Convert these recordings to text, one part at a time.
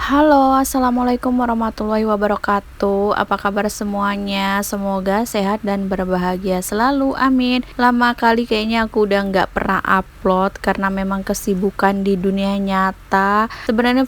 Halo, assalamualaikum warahmatullahi wabarakatuh. Apa kabar semuanya? Semoga sehat dan berbahagia selalu. Amin. Lama kali kayaknya aku udah nggak pernah upload karena memang kesibukan di dunia nyata. Sebenarnya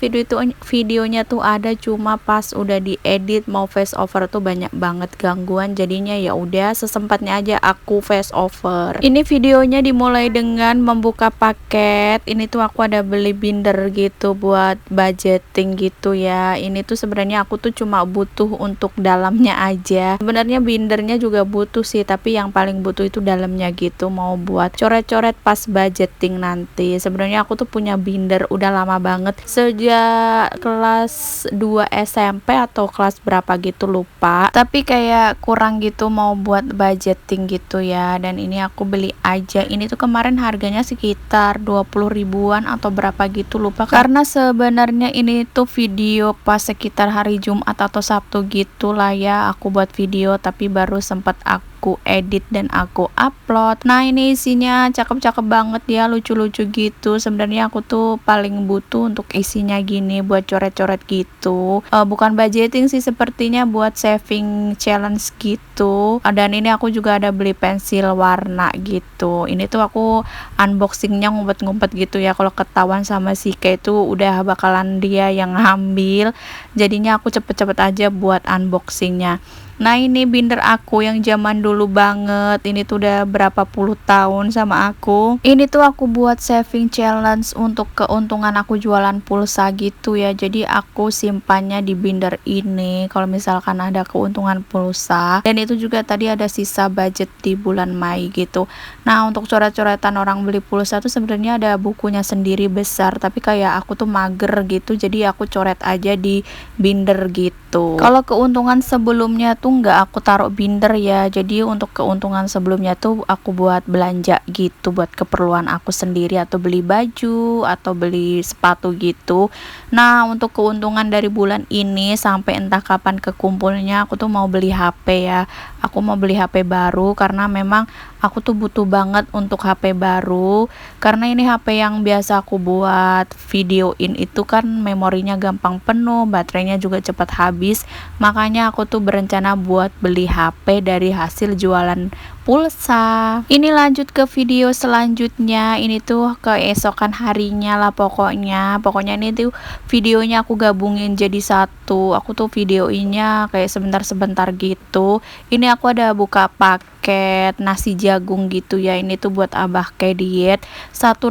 videonya tuh ada, cuma pas udah diedit mau face over tuh banyak banget gangguan. Jadinya ya udah sesempatnya aja aku face over. Ini videonya dimulai dengan membuka paket. Ini tuh aku ada beli binder gitu buat budgeting gitu ya. Ini tuh sebenarnya aku tuh cuma butuh untuk dalamnya aja. Sebenarnya bindernya juga butuh sih, tapi yang paling butuh itu dalamnya gitu, mau buat coret-coret pas budgeting nanti. Sebenarnya aku tuh punya binder udah lama banget, sejak kelas 2 SMP atau kelas berapa gitu lupa. Tapi kayak kurang gitu mau buat budgeting gitu ya. Dan ini aku beli aja. Ini tuh kemarin harganya sekitar 20 ribuan atau berapa gitu lupa, karena sebenarnya ini tuh video pas sekitar hari Jumat atau Sabtu gitulah ya aku buat video, tapi baru sempat aku edit dan aku upload. Nah, ini isinya cakep-cakep banget ya, lucu-lucu gitu. Sebenarnya aku tuh paling butuh untuk isinya gini buat coret-coret gitu. Bukan budgeting sih, sepertinya buat saving challenge gitu. Dan ini aku juga ada beli pensil warna gitu. Ini tuh aku unboxingnya ngumpet-ngumpet gitu ya, kalau ketahuan sama si K itu udah bakalan dia yang ngambil. Jadinya aku cepet-cepet aja buat unboxingnya. Nah, ini binder aku yang zaman dulu banget. Ini tuh udah berapa puluh tahun sama aku. Ini tuh aku buat saving challenge untuk keuntungan aku jualan pulsa gitu ya. Jadi aku simpannya di binder ini kalau misalkan ada keuntungan pulsa. Dan itu juga tadi ada sisa budget di bulan Mei gitu. Nah, untuk coret-coretan orang beli pulsa tuh sebenarnya ada bukunya sendiri besar, tapi kayak aku tuh mager gitu, jadi aku coret aja di binder gitu. Kalau keuntungan sebelumnya tuh nggak aku taruh binder ya, jadi untuk keuntungan sebelumnya tuh aku buat belanja gitu, buat keperluan aku sendiri, atau beli baju atau beli sepatu gitu. Nah, untuk keuntungan dari bulan ini sampai entah kapan kekumpulnya, aku tuh mau beli HP ya. Aku mau beli HP baru karena memang aku tuh butuh banget untuk HP baru, karena ini HP yang biasa aku buat videoin itu kan memorinya gampang penuh, baterainya juga cepat habis. Makanya aku tuh berencana buat beli HP dari hasil jualan pulsa. Ini lanjut ke video selanjutnya. Ini tuh keesokan harinya lah pokoknya. Pokoknya ini tuh videonya aku gabungin jadi satu. Aku tuh videoinnya kayak sebentar-sebentar gitu. Ini aku ada buka paket nasi jagung gitu ya. Ini tuh buat abah kayak diet. Satu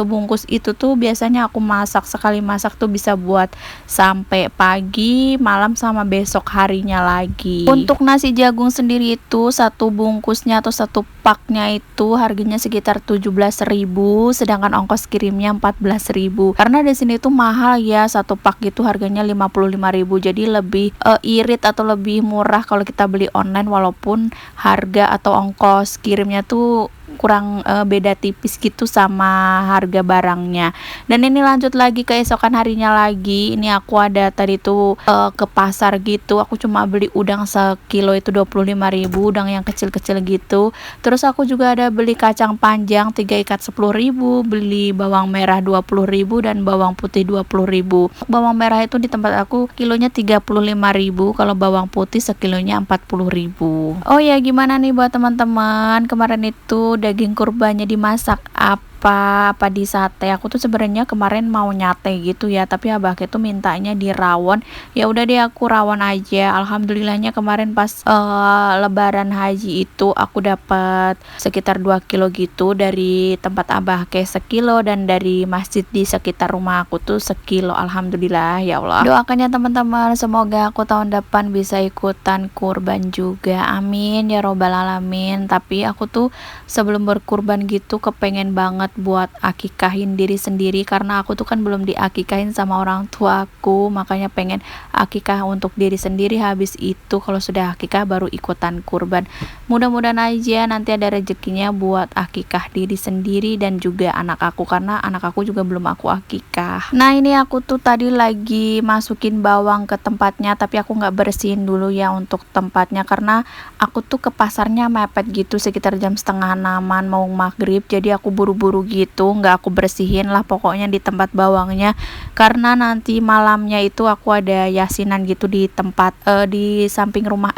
bungkus itu tuh biasanya aku masak, sekali masak tuh bisa buat sampai pagi, malam, sama besok harinya lagi. Untuk nasi jagung sendiri itu satu bungkusnya atau satu paknya itu harganya sekitar 17.000, sedangkan ongkos kirimnya 14.000. Karena di sini tuh mahal ya, satu pak gitu harganya 55.000. Jadi lebih irit atau lebih murah kalau kita beli online, walaupun harga atau ongkos kirimnya tuh kurang beda tipis gitu sama harga barangnya. Dan ini lanjut lagi keesokan harinya lagi. Ini aku ada tadi tuh ke pasar gitu. Aku cuma beli udang sekilo itu 25.000, udang yang kecil-kecil gitu. Terus aku juga ada beli kacang panjang 3 ikat 10.000, beli bawang merah 20.000 dan bawang putih 20.000. Bawang merah itu di tempat aku kilonya 35.000, kalau bawang putih sekilonya 40.000. Oh ya, gimana nih buat teman-teman? Kemarin itu daging kurbannya dimasak apa di sate. Aku tuh sebenarnya kemarin mau nyate gitu ya, tapi abah itu mintanya di rawon. Ya udah deh, aku rawon aja. Alhamdulillahnya kemarin pas lebaran haji itu aku dapat sekitar 2 kilo gitu dari tempat abah kayak sekilo, dan dari masjid di sekitar rumah aku tuh sekilo. Alhamdulillah ya Allah. Doakan ya teman-teman, semoga aku tahun depan bisa ikutan kurban juga. Amin ya robbal alamin. Tapi aku tuh sebelum berkurban gitu kepengen banget buat akikahin diri sendiri, karena aku tuh kan belum diakikahin sama orang tua aku. Makanya pengen akikah untuk diri sendiri, habis itu kalau sudah akikah baru ikutan kurban. Mudah-mudahan aja nanti ada rezekinya buat akikah diri sendiri dan juga anak aku, karena anak aku juga belum aku akikah. Nah, ini aku tuh tadi lagi masukin bawang ke tempatnya, tapi aku nggak bersihin dulu ya untuk tempatnya, karena aku tuh ke pasarnya mepet gitu sekitar jam setengah 6-an mau maghrib. Jadi aku buru-buru dulu gitu, nggak aku bersihin lah pokoknya di tempat bawangnya, karena nanti malamnya itu aku ada yasinan gitu di tempat di samping rumah,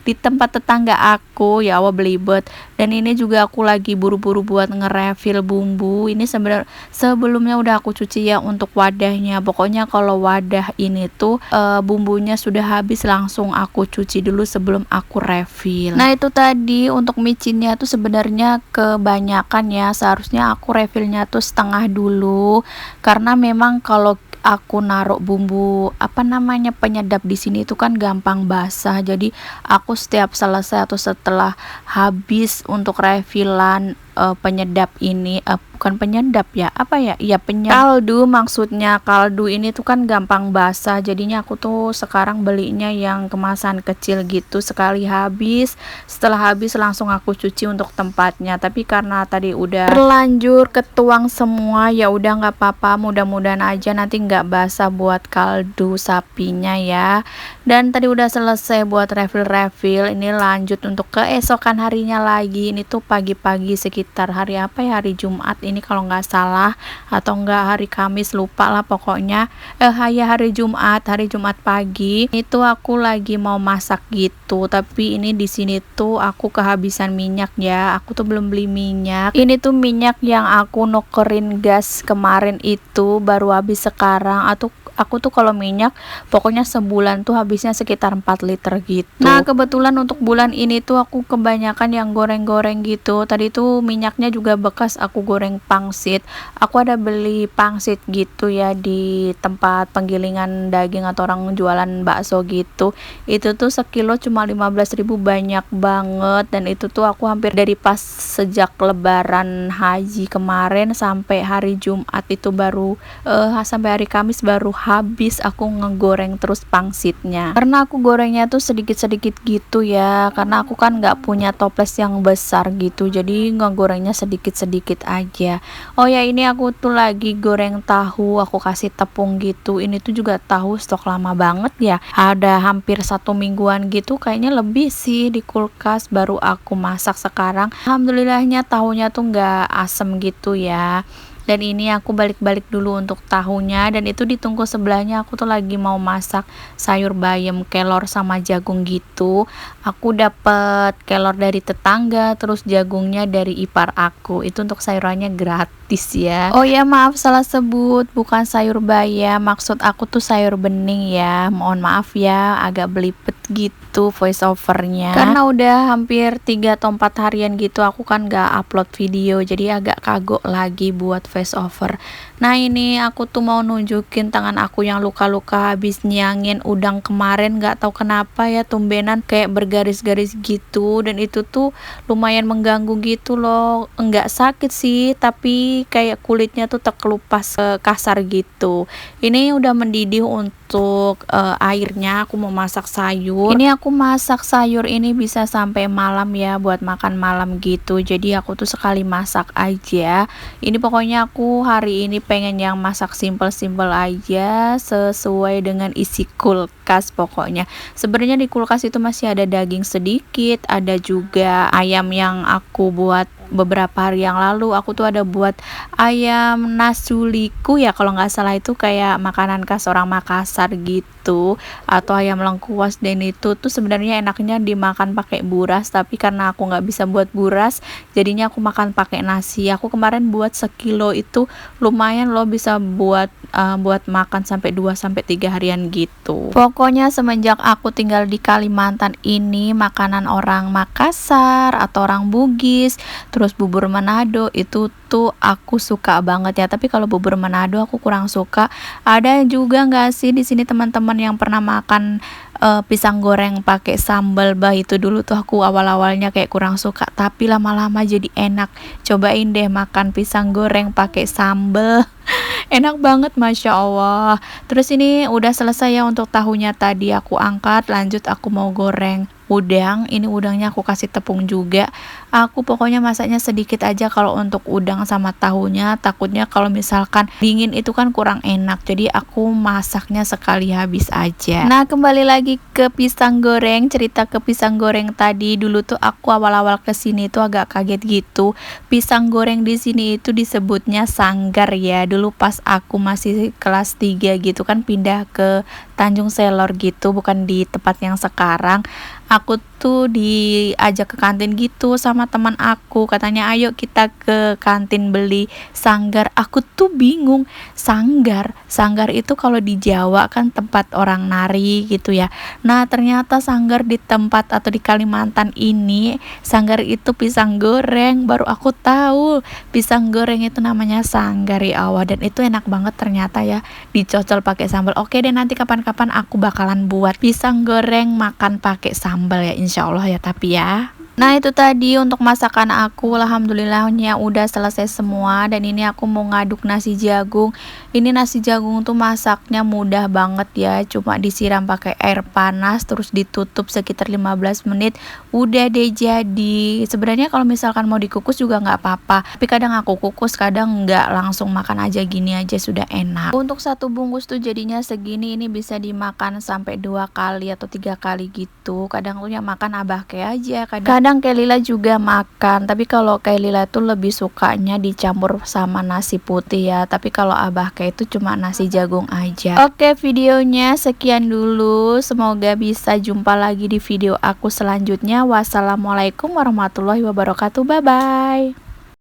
di tempat tetangga aku. Ya Allah belibet. Dan ini juga aku lagi buru-buru buat nge-refill bumbu. Ini sebenarnya sebelumnya udah aku cuci ya untuk wadahnya. Pokoknya kalau wadah ini tuh bumbunya sudah habis, langsung aku cuci dulu sebelum aku refill. Nah itu tadi untuk micinnya tuh sebenarnya kebanyakan ya, seharusnya aku refillnya tuh setengah dulu, karena memang kalau aku naruh bumbu apa namanya penyedap di sini itu kan gampang basah. Jadi aku setiap selesai atau setelah habis untuk refillan penyedap ini, bukan penyedap ya, apa ya, ya kaldu, maksudnya kaldu ini tuh kan gampang basah. Jadinya aku tuh sekarang belinya yang kemasan kecil gitu, sekali habis, setelah habis langsung aku cuci untuk tempatnya. Tapi karena tadi udah terlanjur ketuang semua, ya udah nggak apa-apa, mudah-mudahan aja nanti nggak basah buat kaldu sapinya ya. Dan tadi udah selesai buat refill, ini lanjut untuk keesokan harinya lagi. Ini tuh pagi-pagi sekitar hari apa ya, hari Jumat ini kalau nggak salah, atau enggak hari Kamis, lupa lah pokoknya. Hari Jumat pagi itu aku lagi mau masak gitu, tapi ini di sini tuh aku kehabisan minyak ya. Aku tuh belum beli minyak. Ini tuh minyak yang aku nukerin gas kemarin itu baru habis sekarang. Atau aku tuh kalau minyak pokoknya sebulan tuh habisnya sekitar 4 liter gitu. Nah kebetulan untuk bulan ini tuh aku kebanyakan yang goreng-goreng gitu. Tadi tuh minyaknya juga bekas aku goreng pangsit. Aku ada beli pangsit gitu ya di tempat penggilingan daging atau orang jualan bakso gitu. Itu tuh sekilo cuma 15.000, banyak banget. Dan itu tuh aku hampir dari pas sejak lebaran haji kemarin sampai hari Jumat itu baru sampai hari Kamis baru habis aku ngegoreng terus pangsitnya, karena aku gorengnya tuh sedikit-sedikit gitu ya, karena aku kan nggak punya toples yang besar gitu, jadi ngegorengnya sedikit-sedikit aja. Oh ya, ini aku tuh lagi goreng tahu, aku kasih tepung gitu. Ini tuh juga tahu stok lama banget ya, ada hampir 1 mingguan gitu, kayaknya lebih sih di kulkas, baru aku masak sekarang. Alhamdulillahnya tahunya tuh nggak asem gitu ya. Dan ini aku balik-balik dulu untuk tahunya, dan itu ditunggu sebelahnya aku tuh lagi mau masak sayur bayam, kelor sama jagung gitu. Aku dapet kelor dari tetangga, terus jagungnya dari ipar aku. Itu untuk sayurannya gratis ya. Oh ya maaf salah sebut, bukan sayur bayam, maksud aku tuh sayur bening ya. Mohon maaf ya, agak belibet gitu voice overnya, karena udah hampir 3 atau 4 harian gitu aku kan gak upload video, jadi agak kagok lagi buat voice over. Nah ini aku tuh mau nunjukin tangan aku yang luka-luka habis nyangin udang kemarin, gak tahu kenapa ya tumbenan kayak bergaris-garis gitu, dan itu tuh lumayan mengganggu gitu loh. Enggak sakit sih, tapi kayak kulitnya tuh terkelupas kasar gitu. Ini udah mendidih untuk airnya, aku mau masak sayur. Ini aku masak sayur ini bisa sampai malam ya, buat makan malam gitu, jadi aku tuh sekali masak aja. Ini pokoknya aku hari ini pengen yang masak simple-simple aja, sesuai dengan isi kulkas. Pokoknya sebenarnya di kulkas itu masih ada daging sedikit, ada juga ayam yang aku buat beberapa hari yang lalu. Aku tuh ada buat ayam nasuliku ya kalau nggak salah, itu kayak makanan khas orang Makassar gitu, atau ayam lengkuas. Dan itu tuh sebenarnya enaknya dimakan pakai buras, tapi karena aku nggak bisa buat buras, jadinya aku makan pakai nasi. Aku kemarin buat sekilo itu lumayan loh, bisa buat makan sampai 2-3 harian gitu. Pokoknya semenjak aku tinggal di Kalimantan ini, makanan orang Makassar atau orang Bugis, terus bubur Manado itu tuh aku suka banget ya. Tapi kalau bubur Manado aku kurang suka. Ada juga nggak sih di sini teman-teman yang pernah makan pisang goreng pakai sambal? Bah itu dulu tuh aku awal-awalnya kayak kurang suka, tapi lama-lama jadi enak. Cobain deh makan pisang goreng pakai sambal. Enak banget, Masya Allah. Terus ini udah selesai ya untuk tahunya, tadi aku angkat, lanjut aku mau goreng udang. Ini udangnya aku kasih tepung juga. Aku pokoknya masaknya sedikit aja kalau untuk udang sama tahunya, takutnya kalau misalkan dingin itu kan kurang enak, jadi aku masaknya sekali habis aja. Nah, kembali lagi ke pisang goreng. Cerita ke pisang goreng tadi, dulu tuh aku awal-awal kesini tuh agak kaget gitu. Pisang goreng di sini itu disebutnya sanggar ya. Dulu pas aku masih kelas 3 gitu kan, pindah ke Tanjung Selor gitu, bukan di tempat yang sekarang. Aku tuh diajak ke kantin gitu sama teman aku, katanya ayo kita ke kantin beli sanggar. Aku tuh bingung, sanggar itu kalau di Jawa kan tempat orang nari gitu ya. Nah, ternyata sanggar di tempat atau di Kalimantan ini, sanggar itu pisang goreng. Baru aku tahu pisang goreng itu namanya sanggar ya Allah, dan itu enak banget ternyata ya, dicocol pakai sambal. Oke deh, nanti kapan-kapan aku bakalan buat pisang goreng makan pakai sambal ya, insya Allah ya. Tapi ya, nah itu tadi untuk masakan aku, alhamdulillahnya udah selesai semua. Dan ini aku mau ngaduk nasi jagung. Ini nasi jagung tuh masaknya mudah banget ya, cuma disiram pakai air panas terus ditutup sekitar 15 menit udah deh jadi. Sebenarnya kalau misalkan mau dikukus juga nggak apa-apa, tapi kadang aku kukus, kadang nggak, langsung makan aja gini aja sudah enak. Untuk satu bungkus tuh jadinya segini, ini bisa dimakan sampai 2 kali atau 3 kali gitu. Kadang tuh yang makan abah kayak aja, kadang Kak Lila juga makan, tapi kalau Kak Lila tuh lebih sukanya dicampur sama nasi putih ya, tapi kalau abah kayak itu cuma nasi jagung aja. Oke, videonya sekian dulu, semoga bisa jumpa lagi di video aku selanjutnya. Wassalamualaikum warahmatullahi wabarakatuh, bye bye.